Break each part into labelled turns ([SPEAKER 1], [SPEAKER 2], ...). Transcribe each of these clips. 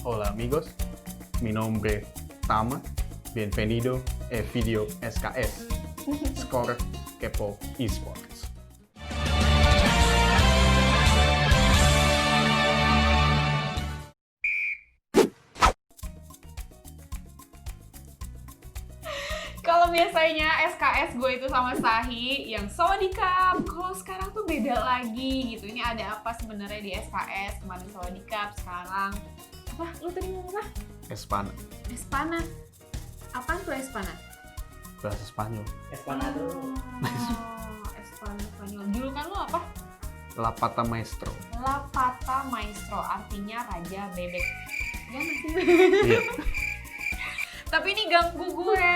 [SPEAKER 1] Hola amigos, mi nombre Tama, bienvenido a video SKS, Skor Kepo Esports.
[SPEAKER 2] Kalau biasanya SKS gue itu sama Sahi yang Sawadikap, kalau sekarang tuh beda lagi gitu. Ini ada apa sebenarnya di SKS? Kemarin Sawadikap, sekarang apa? Lu tadi ngomong apa?
[SPEAKER 1] Espana,
[SPEAKER 2] Espana. Apaan tuh Espana?
[SPEAKER 1] bahasa Spanyol.
[SPEAKER 3] Espanado.
[SPEAKER 2] Espana Spanyol. Julukan lu apa?
[SPEAKER 1] La Pata Maestro.
[SPEAKER 2] La Pata Maestro, artinya Raja Bebek. Ya nggak sih?
[SPEAKER 1] Iya.
[SPEAKER 2] Tapi ini ganggu gue.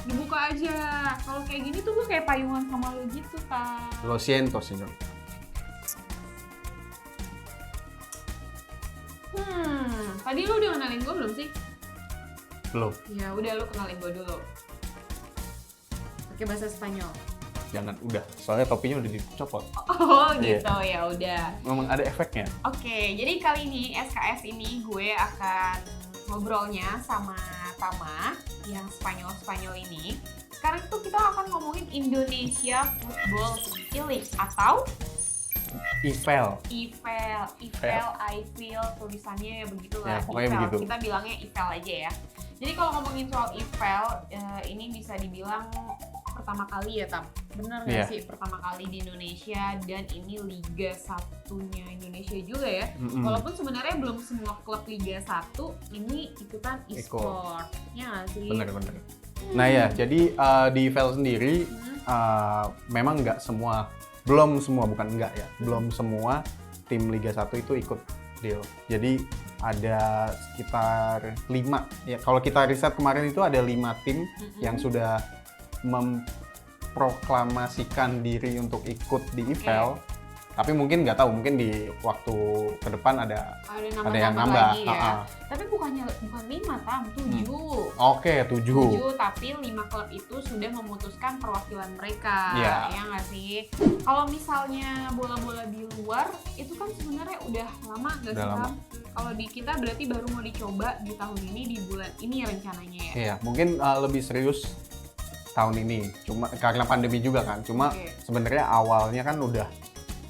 [SPEAKER 2] Dibuka aja. Kalau kayak gini tuh gue kayak payungan sama lu gitu, Kak.
[SPEAKER 1] Lo siento, señor.
[SPEAKER 2] Tadi lu udah kenalin gue belum sih?
[SPEAKER 1] Belum,
[SPEAKER 2] Ya udah, lu kenalin gue dulu. Pakai bahasa Spanyol.
[SPEAKER 1] jangan udah. Soalnya topinya udah dicopot.
[SPEAKER 2] Oh
[SPEAKER 1] Iya.
[SPEAKER 2] gitu, ya udah.
[SPEAKER 1] Memang ada efeknya.
[SPEAKER 2] Oke, jadi kali ini SKS ini gue akan ngobrolnya sama Tama yang Spanyol ini. Sekarang tuh kita akan ngomongin Indonesia Football Elite atau
[SPEAKER 1] IFL.
[SPEAKER 2] IFL, I feel tulisannya ya begitulah.
[SPEAKER 1] Ya, pokoknya
[SPEAKER 2] IFL.
[SPEAKER 1] begitu.
[SPEAKER 2] Kita bilangnya IFL aja ya. Jadi kalau ngomongin soal IFL, ini bisa dibilang pertama kali ya, Tam. Bener nggak
[SPEAKER 1] Iya.
[SPEAKER 2] sih pertama kali di Indonesia, dan ini Liga 1-nya Indonesia juga ya.
[SPEAKER 1] Mm-mm.
[SPEAKER 2] Walaupun sebenarnya belum semua klub Liga 1 ini ikutan e-sport. Ya nggak sih?
[SPEAKER 1] Bener. Nah ya, jadi di IFL sendiri memang nggak semua, belum semua tim Liga 1 itu ikut deal. Jadi ada sekitar 5, ya kalau kita riset kemarin itu ada 5 tim yang sudah memproklamasikan diri untuk ikut di IFL. Tapi mungkin nggak tahu, mungkin di waktu ke depan ada yang nambah.
[SPEAKER 2] lagi ya. Tapi bukan 5, Tam, 7.
[SPEAKER 1] Oke, 7.
[SPEAKER 2] 7, tapi 5 klub itu sudah memutuskan perwakilan mereka.
[SPEAKER 1] Iya.
[SPEAKER 2] Ya nggak sih? Kalau misalnya bola-bola di luar, itu kan sebenarnya udah lama nggak sih,
[SPEAKER 1] Udah lama.
[SPEAKER 2] Tam? Kalau di kita berarti baru mau dicoba di tahun ini, di bulan ini rencananya ya?
[SPEAKER 1] Iya, mungkin lebih serius tahun ini. Cuma karena pandemi juga kan. Cuma
[SPEAKER 2] Oke.
[SPEAKER 1] sebenarnya awalnya kan udah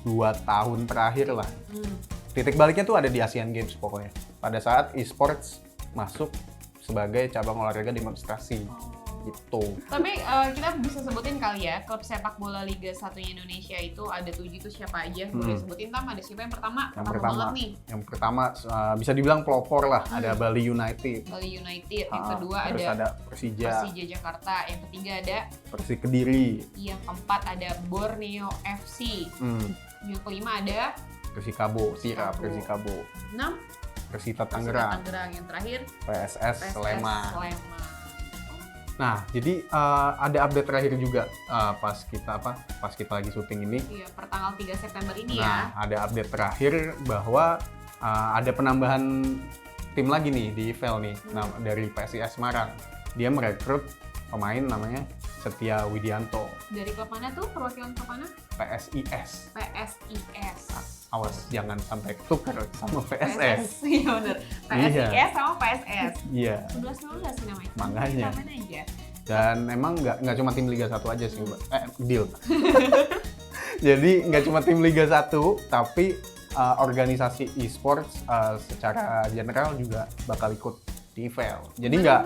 [SPEAKER 1] 2 tahun terakhir lah.
[SPEAKER 2] Hmm.
[SPEAKER 1] Titik baliknya tuh ada di Asian Games pokoknya. Pada saat e-sports masuk sebagai cabang olahraga demonstrasi gitu.
[SPEAKER 2] Tapi kita bisa sebutin kali ya, klub sepak bola Liga 1 Indonesia itu ada 7 itu siapa aja? Boleh sebutin, Tam? Ada siapa yang pertama?
[SPEAKER 1] Yang
[SPEAKER 2] Pertama
[SPEAKER 1] pertama,
[SPEAKER 2] banget nih.
[SPEAKER 1] yang pertama bisa dibilang pelopor lah. Ada Bali United.
[SPEAKER 2] Bali United, yang kedua
[SPEAKER 1] Terus
[SPEAKER 2] ada
[SPEAKER 1] ada Persija,
[SPEAKER 2] Persija Jakarta, yang ketiga ada,
[SPEAKER 1] Persik Kediri,
[SPEAKER 2] yang keempat ada Borneo FC, yang kelima ada
[SPEAKER 1] Persikabo, Tira,
[SPEAKER 2] Persikabo.
[SPEAKER 1] Persikabo,
[SPEAKER 2] 6
[SPEAKER 1] Persita
[SPEAKER 2] Persita
[SPEAKER 1] Tangerang,
[SPEAKER 2] Tangerang, yang terakhir
[SPEAKER 1] PSS
[SPEAKER 2] PSS
[SPEAKER 1] Sleman.
[SPEAKER 2] Sleman.
[SPEAKER 1] Nah, jadi ada update terakhir juga pas kita lagi syuting ini.
[SPEAKER 2] Iya, per tanggal 3 September ini
[SPEAKER 1] Nah,
[SPEAKER 2] ya.
[SPEAKER 1] ada update terakhir bahwa ada penambahan tim lagi nih di IFL nih, dari PSIS Semarang. Dia merekrut pemain namanya Setia Widianto,
[SPEAKER 2] Dari klub mana tuh? Perwakilan klub mana?
[SPEAKER 1] PSIS.
[SPEAKER 2] PSIS.
[SPEAKER 1] Awas jangan sampai tuker sama PSS.
[SPEAKER 2] Iya bener. PSIS sama PSS.
[SPEAKER 1] Iya.
[SPEAKER 2] 11-12 sih namanya.
[SPEAKER 1] Makanya.
[SPEAKER 2] Kita main aja.
[SPEAKER 1] Dan emang nggak cuma tim Liga 1 aja sih, Mbak. Deal. Jadi nggak cuma tim Liga 1, tapi organisasi e-sports secara general juga bakal ikut di IFL. Jadi nggak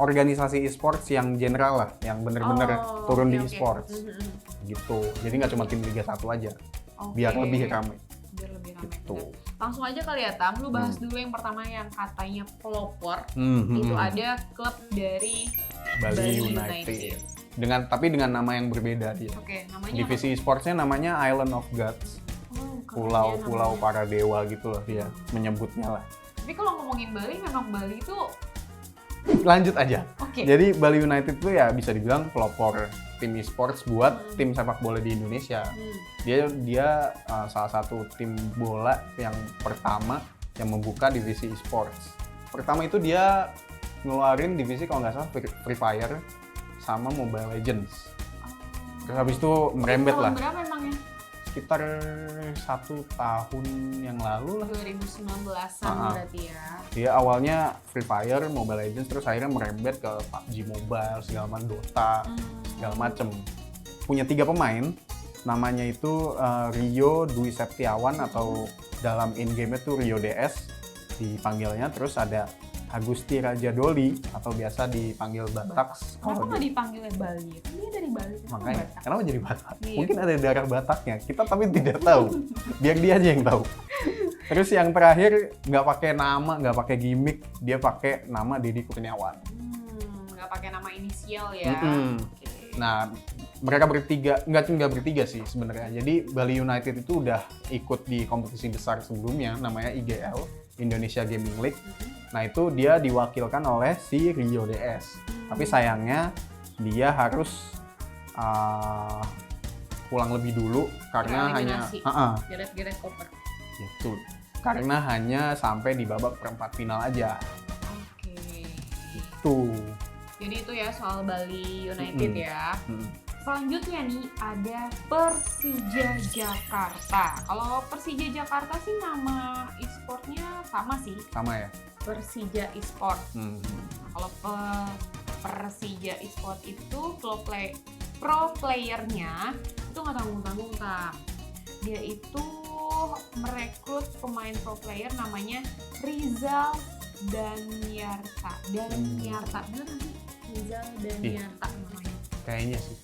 [SPEAKER 1] organisasi e-sports yang general lah, yang bener-bener turun di
[SPEAKER 2] oke.
[SPEAKER 1] e-sports gitu. Jadi nggak cuma tim Liga 1 aja,
[SPEAKER 2] Oke.
[SPEAKER 1] biar lebih ramai.
[SPEAKER 2] Biar lebih ramai.
[SPEAKER 1] Gitu.
[SPEAKER 2] bener. Langsung aja kali ya, Tam. Lu bahas dulu yang pertama yang katanya pelopor.
[SPEAKER 1] Hmm.
[SPEAKER 2] Itu ada klub dari
[SPEAKER 1] Bali United. Tapi dengan nama yang berbeda dia.
[SPEAKER 2] Oke, namanya
[SPEAKER 1] Divisi e-sportsnya namanya Island of Gods.
[SPEAKER 2] apa?
[SPEAKER 1] Pulau-pulau
[SPEAKER 2] namanya.
[SPEAKER 1] para dewa gitu lah dia menyebutnya lah.
[SPEAKER 2] Tapi kalau ngomongin Bali, memang Bali itu
[SPEAKER 1] Lanjut aja.
[SPEAKER 2] oke.
[SPEAKER 1] Jadi Bali United tuh ya bisa dibilang pelopor tim e-sports buat tim sepak bola di Indonesia. Dia salah satu tim bola yang pertama yang membuka divisi e-sports. Pertama itu dia ngeluarin divisi kalau nggak salah Free Fire sama Mobile Legends. Terus habis itu merembet lah.
[SPEAKER 2] Tahun berapa emangnya?
[SPEAKER 1] sekitar 1 tahun yang lalu lah.
[SPEAKER 2] 2019-an berarti ya.
[SPEAKER 1] Dia awalnya Free Fire, Mobile Legends, terus akhirnya merembet ke PUBG Mobile, segala macam, Dota, segala macem. Punya 3 pemain, namanya itu Rio Dwi Septiawan atau dalam in-game itu Rio DS dipanggilnya, terus ada Agusti Rajadoli atau biasa dipanggil Bataks.
[SPEAKER 2] Kenapa nggak dipanggilnya Bali? Kan dia dari Bali.
[SPEAKER 1] Makanya,
[SPEAKER 2] Batak.
[SPEAKER 1] kenapa jadi Batak?
[SPEAKER 2] Iya.
[SPEAKER 1] Mungkin ada darah Bataknya, kita tapi tidak tahu. Biar dia aja yang tahu. Terus yang terakhir nggak pakai nama, nggak pakai gimmick, dia pakai nama Didi Kurniawan.
[SPEAKER 2] Nggak pakai nama inisial ya. Oke.
[SPEAKER 1] Nah, mereka bertiga, nggak bertiga sih sebenarnya. Jadi Bali United itu udah ikut di kompetisi besar sebelumnya, namanya IGL, Indonesia Gaming League. Nah itu dia diwakilkan oleh si Rio DS. Tapi sayangnya dia harus pulang lebih dulu karena hanya
[SPEAKER 2] geret-geret koper.
[SPEAKER 1] gitu. Karena hanya sampai di babak perempat final aja.
[SPEAKER 2] Oke.
[SPEAKER 1] Itu.
[SPEAKER 2] Jadi itu ya soal Bali United ya.
[SPEAKER 1] Mm.
[SPEAKER 2] Selanjutnya nih ada Persija Jakarta. Kalau Persija Jakarta sih nama e-sportnya sama sih.
[SPEAKER 1] Sama ya?
[SPEAKER 2] Persija e-sport.
[SPEAKER 1] Hmm.
[SPEAKER 2] Nah, kalau Persija e-sport itu pro playernya itu nggak tanggung-tanggung tak. Dia itu merekrut pemain pro player namanya Rizal Daniarta. Bener nanti Rizal Daniarta namanya.
[SPEAKER 1] Kayaknya sih.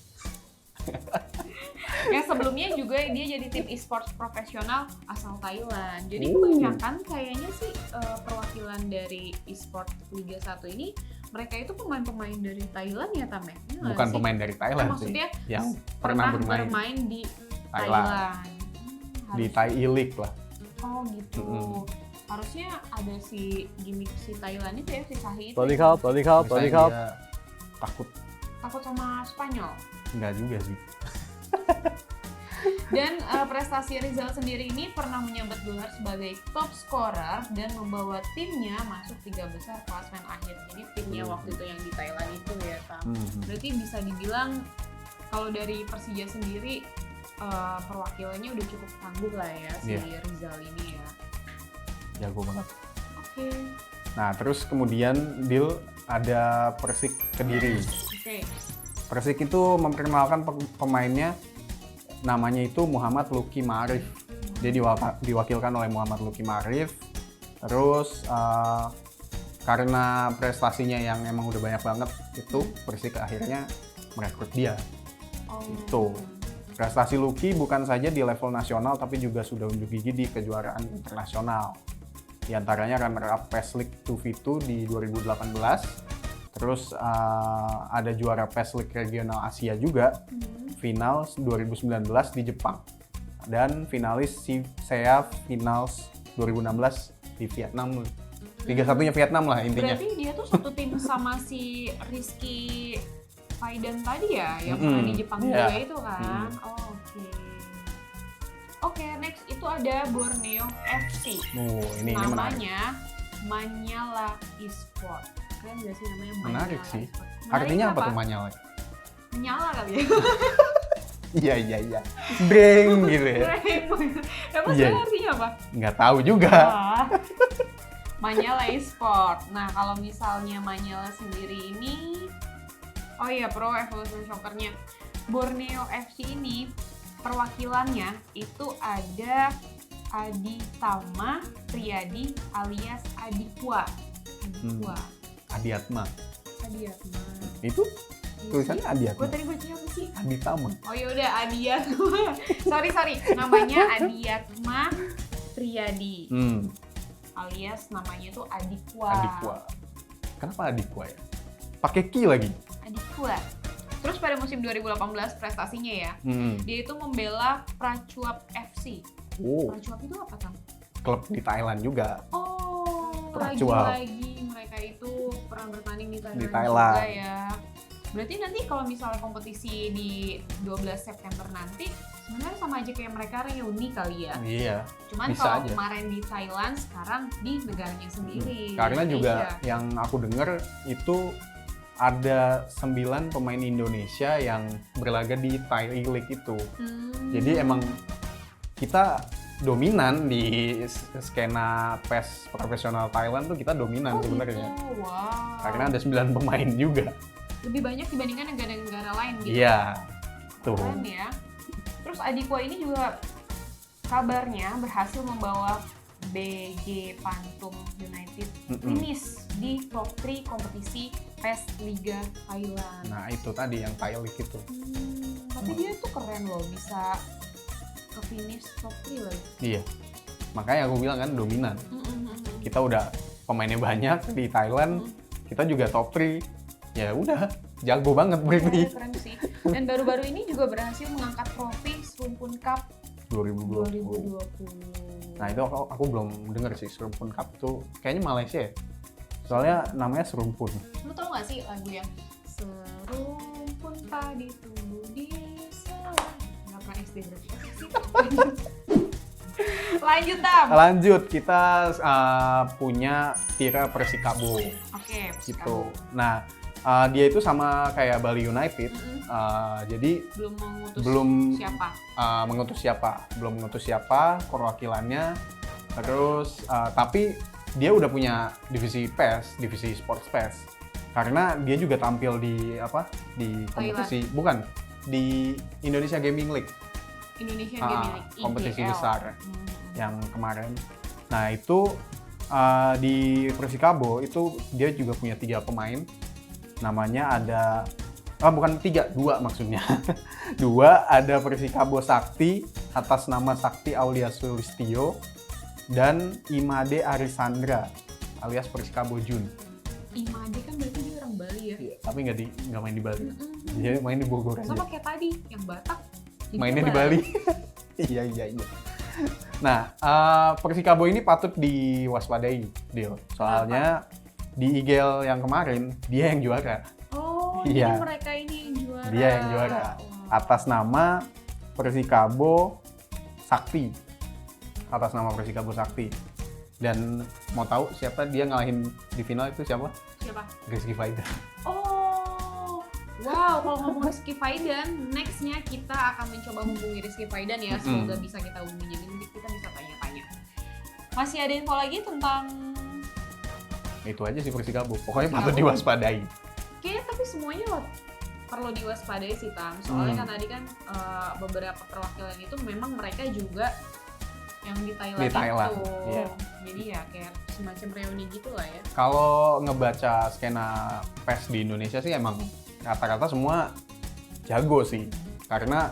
[SPEAKER 2] Yang sebelumnya juga dia jadi tim e-sports profesional asal Thailand. Jadi kebanyakan kayaknya sih perwakilan dari e-sport Liga 1 ini mereka itu pemain-pemain dari Thailand ya Tam?
[SPEAKER 1] Bukan pemain dari Thailand sih.
[SPEAKER 2] Maksudnya
[SPEAKER 1] yang pernah
[SPEAKER 2] bermain di Thailand.
[SPEAKER 1] Di Thai E-League lah.
[SPEAKER 2] Oh gitu. Harusnya ada si gimmick si Thailand itu ya, si Sahi itu.
[SPEAKER 1] Misalnya dia takut
[SPEAKER 2] sama Spanyol.
[SPEAKER 1] Enggak juga sih.
[SPEAKER 2] Dan prestasi Rizal sendiri ini pernah menyabet gelar sebagai top scorer dan membawa timnya masuk 3 besar klasemen akhir. Jadi timnya waktu itu yang di Thailand itu ya, Tam. Berarti bisa dibilang kalau dari Persija sendiri perwakilannya udah cukup tangguh lah ya si Rizal ini ya.
[SPEAKER 1] Jago banget.
[SPEAKER 2] Oke.
[SPEAKER 1] Nah, terus kemudian ada Persik Kediri.
[SPEAKER 2] Oke.
[SPEAKER 1] Persik itu memperkenalkan pemainnya, namanya itu Muhammad Luki Ma'arif. Dia diwakilkan oleh Muhammad Luki Ma'arif. Terus karena prestasinya yang emang udah banyak banget itu, Persik akhirnya merekrut dia. Itu. Prestasi Luki bukan saja di level nasional tapi juga sudah unjuk gigi di kejuaraan internasional. Di antaranya runner-up PES League 2v2 di 2018. Terus ada juara PES League Regional Asia juga, final 2019 di Jepang. Dan finalis SEA Finals 2016 di Vietnam. 3-1-nya Vietnam lah intinya.
[SPEAKER 2] Berarti dia tuh satu tim sama si Rizky Faidan tadi ya, yang pernah di Jepang juga itu kan? Oke, next itu ada Borneo FC.
[SPEAKER 1] Ini
[SPEAKER 2] namanya Manyala Esport. Keren nggak sih namanya Manyala?
[SPEAKER 1] Menarik sih.
[SPEAKER 2] Menarik
[SPEAKER 1] Artinya apa tuh Manyala?
[SPEAKER 2] Menyala kali ya?
[SPEAKER 1] Iya. Breng gitu ya.
[SPEAKER 2] Emang sebenarnya artinya apa?
[SPEAKER 1] Nggak tahu juga.
[SPEAKER 2] Manyala Esport. Nah, kalau misalnya Manyala sendiri ini, Pro Evolution Soccer-nya Borneo FC ini perwakilannya itu ada Aditama Priyadi alias Adikwa.
[SPEAKER 1] Adiatma.
[SPEAKER 2] Itu
[SPEAKER 1] tulisannya Adiatma.
[SPEAKER 2] Gue tadi baca apa sih?
[SPEAKER 1] Aditama.
[SPEAKER 2] Oh yaudah Adiatma. sorry. Namanya Adiatma Priyadi. Alias namanya itu Adikwa. Kenapa Adikwa ya?
[SPEAKER 1] Pakai ki lagi.
[SPEAKER 2] Adikwa. Terus pada musim 2018 prestasinya ya, dia itu membela Prachuap FC. Prachuap itu apa, Tam?
[SPEAKER 1] Klub di Thailand juga.
[SPEAKER 2] Lagi mereka itu pernah bertanding di Thailand juga ya. Berarti nanti kalau misalnya kompetisi di 12 September nanti, sebenarnya sama aja kayak mereka reuni kali ya.
[SPEAKER 1] Iya.
[SPEAKER 2] Cuman kalau kemarin di Thailand, sekarang di negaranya sendiri.
[SPEAKER 1] Karena juga yang aku dengar itu ada 9 pemain Indonesia yang berlaga di Thai League itu. Jadi emang kita dominan di skena PES profesional Thailand tuh, kita dominan sebenarnya.
[SPEAKER 2] Gitu. Wow.
[SPEAKER 1] Karena ada 9 pemain juga.
[SPEAKER 2] Lebih banyak dibandingkan negara-negara lain gitu.
[SPEAKER 1] Iya. Tuh.
[SPEAKER 2] Keren ya. Terus Adikwa ini juga kabarnya berhasil membawa BG Pantum United finish di top 3 kompetisi PES Liga Thailand.
[SPEAKER 1] Nah itu tadi yang Thai League itu.
[SPEAKER 2] Tapi dia tuh keren loh, bisa ke finish top 3 lagi.
[SPEAKER 1] Iya. Makanya aku bilang kan dominan. Kita udah pemainnya banyak di Thailand, kita juga top 3. Ya udah, jago banget berarti.
[SPEAKER 2] Keren sih. Dan baru-baru ini juga berhasil mengangkat trofi Serumpun Cup 2020.
[SPEAKER 1] Nah itu aku belum denger sih, Serumpun Cup itu kayaknya Malaysia ya? Soalnya namanya Serumpun.
[SPEAKER 2] Lu tau gak sih lagu yang Serumpun padi tumbuh di sawah? Gak pernah SD berarti. Lanjut Tam.
[SPEAKER 1] Lanjut, kita punya Tira Persikabo.
[SPEAKER 2] Oke,
[SPEAKER 1] Gitu. Nah dia itu sama kayak Bali United, jadi
[SPEAKER 2] belum
[SPEAKER 1] mengutus siapa perwakilannya. Terus tapi dia udah punya divisi PES, divisi sports PES, karena dia juga tampil di kompetisi
[SPEAKER 2] Thailand.
[SPEAKER 1] bukan di Indonesia Gaming League,
[SPEAKER 2] Indonesia Gaming League,
[SPEAKER 1] kompetisi
[SPEAKER 2] IGL.
[SPEAKER 1] besar yang kemarin. Nah itu di Persikabo itu dia juga punya 3 pemain. Namanya ada, bukan 3, 2 maksudnya. 2, ada Persikabo Sakti atas nama Sakti Aulia Sulistio dan Imade Arisandra alias Persikabo Jun.
[SPEAKER 2] Imade kan berarti dia orang Bali ya?
[SPEAKER 1] Iya, tapi nggak main di Bali. Dia main di Bogor aja.
[SPEAKER 2] Sama kayak tadi, yang Batak.
[SPEAKER 1] Mainnya di Bali. Iya. Nah, Persikabo ini patut diwaspadai, Dio. Soalnya di IGL yang kemarin dia yang juara.
[SPEAKER 2] Oh,
[SPEAKER 1] Iya.
[SPEAKER 2] jadi mereka ini yang juara.
[SPEAKER 1] Dia yang juara atas nama Persikabo Sakti. Atas nama Persikabo Sakti. Dan mau tahu siapa dia ngalahin di final itu siapa?
[SPEAKER 2] Siapa?
[SPEAKER 1] Rizky Faidan.
[SPEAKER 2] Oh, wow. Kalau ngomong Rizky Faidan, nextnya kita akan mencoba hubungi Rizky Faidan ya. Semoga bisa kita hubungi. Jadi nanti kita bisa tanya-tanya. Masih ada info lagi tentang
[SPEAKER 1] Itu aja sih Persikabo. Pokoknya patut diwaspadai.
[SPEAKER 2] kayaknya tapi semuanya perlu diwaspadai sih Tam. Soalnya kan tadi kan beberapa perwakilan itu memang mereka juga yang di Thailand, itu.
[SPEAKER 1] Iya.
[SPEAKER 2] Jadi ya kayak semacam reuni gitu lah ya.
[SPEAKER 1] Kalau ngebaca skena PES di Indonesia sih emang rata-rata semua jago sih. Karena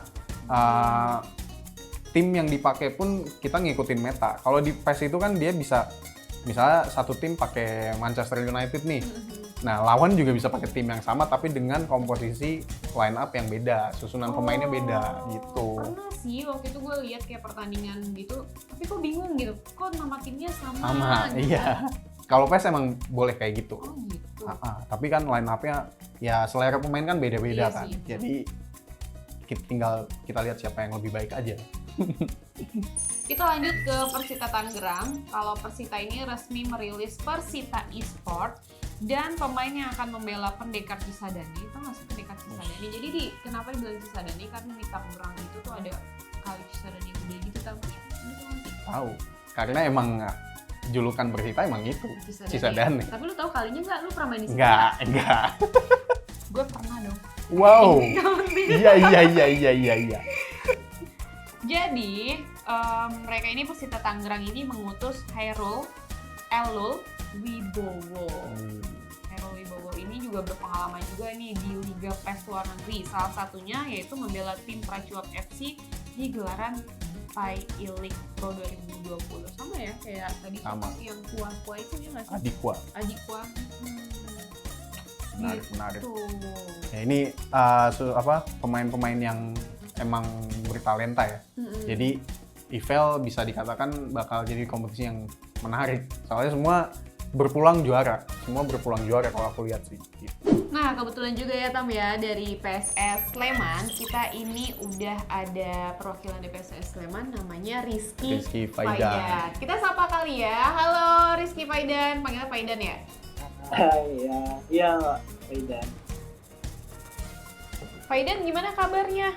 [SPEAKER 1] tim yang dipakai pun kita ngikutin meta. Kalau di PES itu kan dia bisa, misalnya satu tim pakai Manchester United nih. Nah, lawan juga bisa pakai tim yang sama tapi dengan komposisi line up yang beda, susunan pemainnya beda gitu.
[SPEAKER 2] Pernah sih waktu itu gue lihat kayak pertandingan gitu, tapi kok bingung gitu, kok nama timnya sama gitu.
[SPEAKER 1] Iya. Kalau PES emang boleh kayak gitu.
[SPEAKER 2] Oh gitu.
[SPEAKER 1] Tapi kan line up-nya ya selera pemain kan beda-beda
[SPEAKER 2] Iya
[SPEAKER 1] kan.
[SPEAKER 2] sih,
[SPEAKER 1] Jadi tinggal kita lihat siapa yang lebih baik aja.
[SPEAKER 2] Kita lanjut ke Persita Tangerang. Kalau Persita ini resmi merilis Persita Esport dan pemain yang akan membela Pendekar Cisadane. Itu nggak sih Pendekar Cisadane? Jadi kenapa dibilang Cisadane? Karena di Tangerang itu tuh ada kali Cisadane yang gede gitu, tahu nggak?
[SPEAKER 1] Tahu. Karena emang julukan Persita emang itu Cisadane.
[SPEAKER 2] Tapi lu tahu kalinya nggak? Lu pernah main di situ?
[SPEAKER 1] Enggak.
[SPEAKER 2] Gue pernah dong.
[SPEAKER 1] Wow. Iya.
[SPEAKER 2] Jadi mereka ini Persita Tangerang ini mengutus Hairul Elul Wibowo. Hairul Wibowo ini juga berpengalaman juga nih di Liga PES luar negeri. Salah satunya yaitu membela tim Pracuap FC di gelaran Thai E-League Pro 2020. Sama ya kayak tadi yang Kuah itu ya nggak sih? Adikwa.
[SPEAKER 1] Menarik. Ya, ini pemain-pemain yang emang bertalenta ya. Jadi EVL bisa dikatakan bakal jadi kompetisi yang menarik. Soalnya semua berpulang juara kalau aku lihat sih.
[SPEAKER 2] Nah kebetulan juga ya Tam ya, dari PSS Sleman kita ini udah ada perwakilan dari PSS Sleman namanya Rizky Faidan. Kita sapa kali ya. Halo Rizky Faidan, panggilnya Faidan ya?
[SPEAKER 3] Iya Mbak Faidan.
[SPEAKER 2] Faidan gimana kabarnya?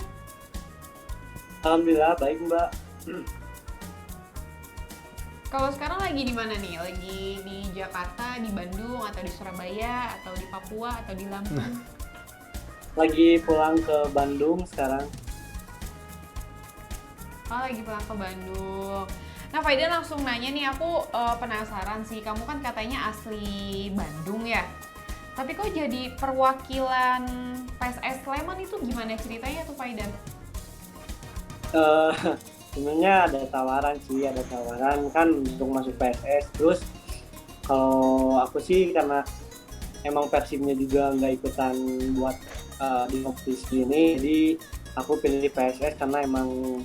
[SPEAKER 3] Alhamdulillah baik Mbak.
[SPEAKER 2] Kalau sekarang lagi di mana nih? Lagi di Jakarta, di Bandung, atau di Surabaya, atau di Papua, atau di Lampung?
[SPEAKER 3] Lagi pulang ke Bandung sekarang.
[SPEAKER 2] Oh, lagi pulang ke Bandung. Nah, Faidan langsung nanya nih, aku penasaran sih. Kamu kan katanya asli Bandung ya? Tapi kok jadi perwakilan PSS Sleman itu gimana ceritanya tuh, Faidan?
[SPEAKER 3] Eh, Sebenarnya ada tawaran kan untuk masuk PSS. Terus kalau aku sih karena emang Persibnya juga nggak ikutan buat di kompetisi ini, jadi aku pilih PSS karena emang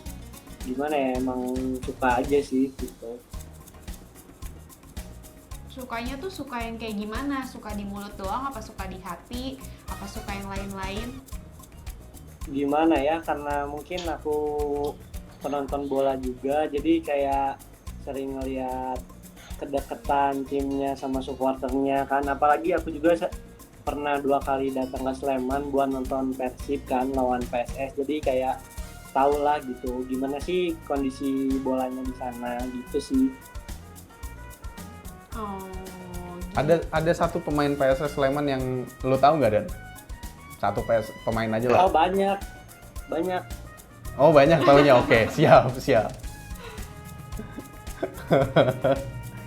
[SPEAKER 3] gimana ya, emang suka aja sih gitu.
[SPEAKER 2] Sukanya tuh suka yang kayak gimana? Suka di mulut doang, apa suka di hati, apa suka yang lain-lain?
[SPEAKER 3] Gimana ya, karena mungkin aku penonton bola juga, jadi kayak sering ngeliat kedekatan timnya sama supporternya kan. Apalagi aku juga pernah 2 kali datang ke Sleman buat nonton Persib kan lawan PSS, jadi kayak tau lah gitu gimana sih kondisi bolanya di sana gitu sih.
[SPEAKER 2] Oh, gitu.
[SPEAKER 1] Ada satu pemain PSS Sleman yang lu tahu nggak, Dan? Satu pemain aja lah.
[SPEAKER 3] Oh banyak.
[SPEAKER 1] Oh, banyak taunya. Oke, siap.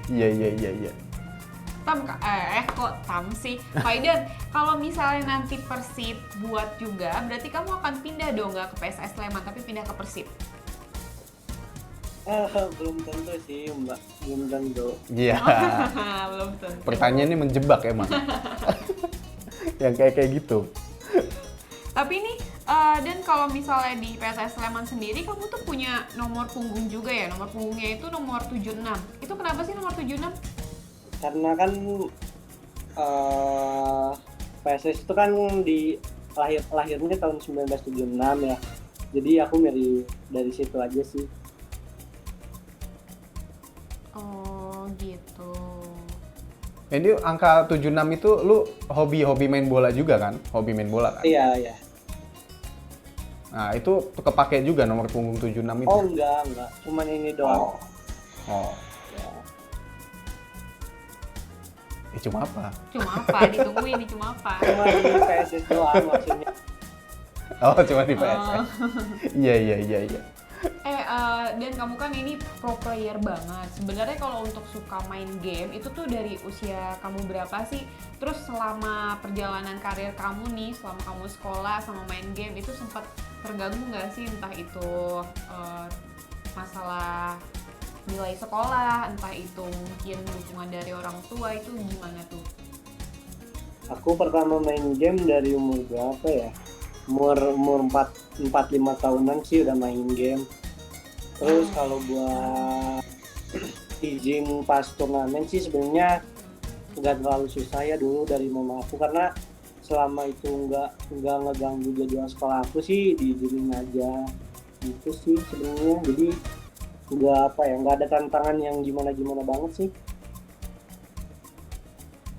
[SPEAKER 1] Iya.
[SPEAKER 2] Kok Tam sih? Faidan, kalau misalnya nanti Persib buat juga, berarti kamu akan pindah dong, nggak ke PSS Sleman, tapi pindah ke Persib?
[SPEAKER 3] Belum tentu sih Mbak, belum tentu.
[SPEAKER 1] Iya.
[SPEAKER 2] Belum tentu.
[SPEAKER 1] Pertanyaannya menjebak emang. Yang kayak gitu.
[SPEAKER 2] Tapi nih, dan kalau misalnya di PSS Sleman sendiri, kamu tuh punya nomor punggung juga ya? Nomor punggungnya itu nomor 76. Itu kenapa sih nomor 76?
[SPEAKER 3] Karena kan PSS itu kan di lahirnya tahun 1976 ya. Jadi aku milih dari situ aja sih.
[SPEAKER 2] Oh gitu.
[SPEAKER 1] Jadi angka 76 itu lu hobi main bola juga kan? Hobi main bola kan?
[SPEAKER 3] Iya.
[SPEAKER 1] Nah, itu kepake juga nomor punggung 76 itu.
[SPEAKER 3] Oh enggak. Cuman ini doang.
[SPEAKER 1] Oh.
[SPEAKER 3] Ya.
[SPEAKER 1] Cuma apa?
[SPEAKER 2] Cuma apa? Ditungguin nih, cuma apa?
[SPEAKER 3] Cuma di PSS doang maksudnya.
[SPEAKER 1] Oh, cuma di PSS. Iya.
[SPEAKER 2] Dan kamu kan ini pro player banget. Sebenarnya kalau untuk suka main game itu tuh dari usia kamu berapa sih? Terus selama perjalanan karir kamu nih, selama kamu sekolah sama main game itu sempat terganggu nggak sih? Entah itu masalah nilai sekolah, entah itu mungkin dukungan dari orang tua, itu gimana tuh?
[SPEAKER 3] Aku pertama main game dari umur berapa ya? Umur 4-5 tahunan sih udah main game. Terus kalau buat izin pas turnamen sih sebenarnya nggak terlalu susah ya dulu dari mama aku, karena selama itu nggak ngeganggu jadwal sekolah aku sih diizinin aja gitu sih sebenarnya. Jadi nggak ada tantangan yang gimana banget sih.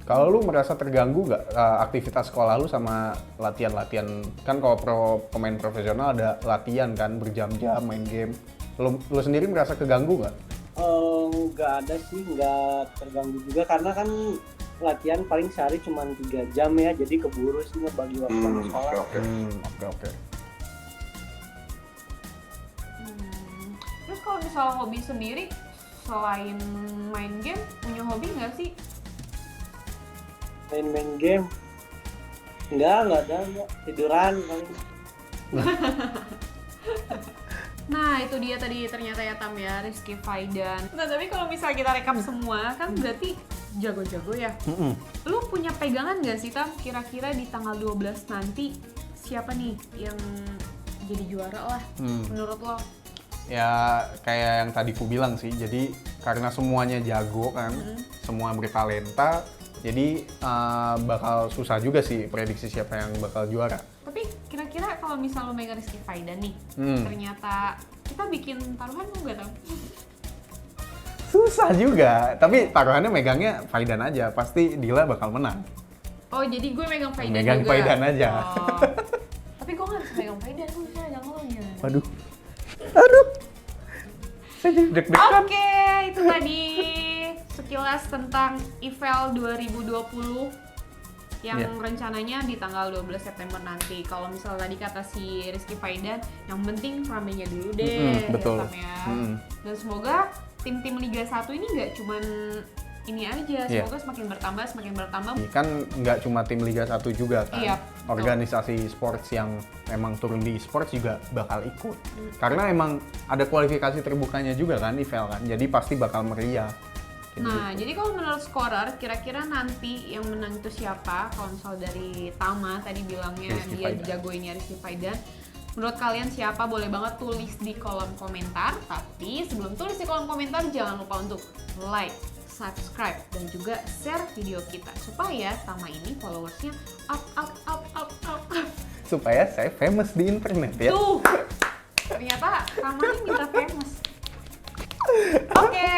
[SPEAKER 1] Kalau lu merasa terganggu nggak aktivitas sekolah lu sama latihan? Kan kalau pemain profesional ada latihan kan berjam-jam main game. Lu sendiri merasa keganggu nggak?
[SPEAKER 3] Nggak ada sih, nggak terganggu juga karena kan latihan paling sehari cuma 3 jam ya, jadi keburu sih ngebagi waktu sama sekolah.
[SPEAKER 1] Oke.
[SPEAKER 2] Terus kalau misalnya hobi sendiri, selain main game, punya hobi nggak sih?
[SPEAKER 3] Main game? Nggak ada, tiduran paling.
[SPEAKER 2] Nah itu dia tadi ternyata ya Tam ya, Rizky Faidan. Nah tapi kalau misalnya kita rekap semua kan berarti jago-jago ya. Lu punya pegangan nggak sih Tam, kira-kira di tanggal 12 nanti siapa nih yang jadi juara lah menurut lo?
[SPEAKER 1] Ya kayak yang tadi ku bilang sih, jadi karena semuanya jago kan, semua bertalenta, jadi bakal susah juga sih prediksi siapa yang bakal juara.
[SPEAKER 2] Tapi kira-kira kalau misal lo megang Rizky Faidan nih, ternyata kita bikin taruhan mau nggak Tam?
[SPEAKER 1] Susah juga, tapi taruhannya megangnya Faidan aja, pasti Dila bakal menang.
[SPEAKER 2] Oh jadi gue megang Faidan
[SPEAKER 1] Megang
[SPEAKER 2] juga?
[SPEAKER 1] Faidan aja.
[SPEAKER 2] Oh. Tapi gue nggak bisa megang Faidan, gue bisa megang lo gimana?
[SPEAKER 1] Waduh. Saya jadi deg-degan.
[SPEAKER 2] Oke, itu tadi sekilas tentang EVEL 2020 yang
[SPEAKER 1] Iya.
[SPEAKER 2] rencananya di tanggal 12 September nanti. Kalau misalnya tadi kata si Rizky Faidan, yang penting ramenya dulu deh,
[SPEAKER 1] betul.
[SPEAKER 2] Tam, ya.
[SPEAKER 1] Mm-mm.
[SPEAKER 2] Dan semoga tim-tim Liga 1 ini nggak cuman ini aja,
[SPEAKER 1] Iya.
[SPEAKER 2] semoga semakin bertambah.
[SPEAKER 1] Kan nggak cuma tim Liga 1 juga kan.
[SPEAKER 2] Iya,
[SPEAKER 1] Organisasi sports yang memang turun di sports juga bakal ikut. Karena emang ada kualifikasi terbukanya juga kan EVEL kan. Jadi pasti bakal meriah. Kayak
[SPEAKER 2] Nah,
[SPEAKER 1] gitu.
[SPEAKER 2] jadi kalau menurut scorer, kira-kira nanti yang menang itu siapa? Kalau misal dari Tama tadi bilangnya
[SPEAKER 1] Rizky
[SPEAKER 2] dia
[SPEAKER 1] Faidan.
[SPEAKER 2] jagoinnya Rizky Faidan. Menurut kalian siapa? Boleh banget tulis di kolom komentar. Tapi sebelum tulis di kolom komentar, jangan lupa untuk like, subscribe, dan juga share video kita. Supaya Tama ini followersnya up.
[SPEAKER 1] Supaya saya famous di internet ya.
[SPEAKER 2] Tuh, ternyata Tama ini minta famous. Oke,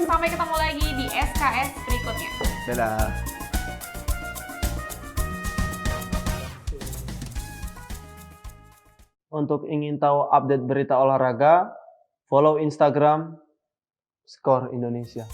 [SPEAKER 2] sampai ketemu lagi di SKS berikutnya.
[SPEAKER 1] Dadah.
[SPEAKER 3] Untuk ingin tahu update berita olahraga, follow Instagram Skor Indonesia.